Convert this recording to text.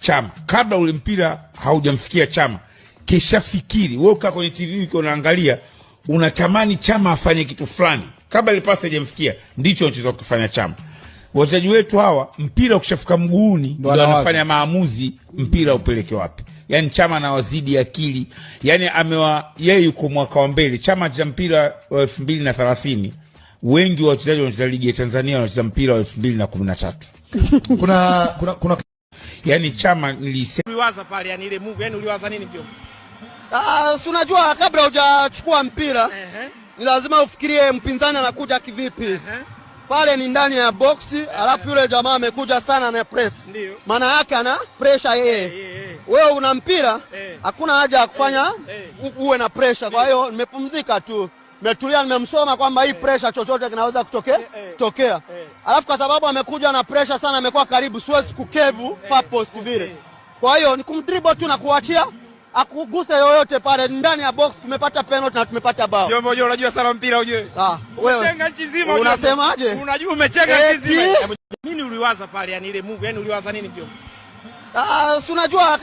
Chama kabla ule mpira haujamfikia Chama, kishafikiri wewe, ukaa kwenye TV uko unaangalia, unatamani Chama afanye kitu fulani kabla ile pasi haijamfikia. Ndicho anachotaka kufanya Chama. Wachezaji wetu hawa, mpira ukishafika mguuni ndio wanafanya maamuzi, mpira upeleke wapi. Yani Chama anawazidi akili. Yani yeye yuko mwaka wa mbele. Chama cha mpira wa 2030, wengi wa wachezaji wanacheza ligi ya Tanzania wanacheza mpira wa 2013. kuna yani Chama uliwaza pale, yani ile move, yani uliwaza nini mjomba? Si unajua kabla hujachukua mpira ni lazima ufikirie mpinzani anakuja kivipi. Pale ni ndani ya boxi, alafu yule jamaa amekuja sana na press. Maana yake ana pressure yeye. Wewe una mpira, hakuna haja ya kufanya uwe na pressure. Kwa hiyo nimepumzika tu. Nimetulia, nimemsoma kwamba hii pressure chochote kinaweza kutokea. Alafu kwa sababu amekuja na pressure sana, amekuwa karibu, siwezi kukevu far post vile. Kwa hiyo ni kumdribble tu na kuachia akuguse yoyote pale ndani ya box. Tumepata penalty na tumepata bao. Jombo, unajua sana mpira ujue. Wewe umechenga nchi nzima. Unasemaje? Unajua umechenga nchi nzima. Nini uliwaza pale, yani ile move, yani uliwaza nini mjomba? Si unajua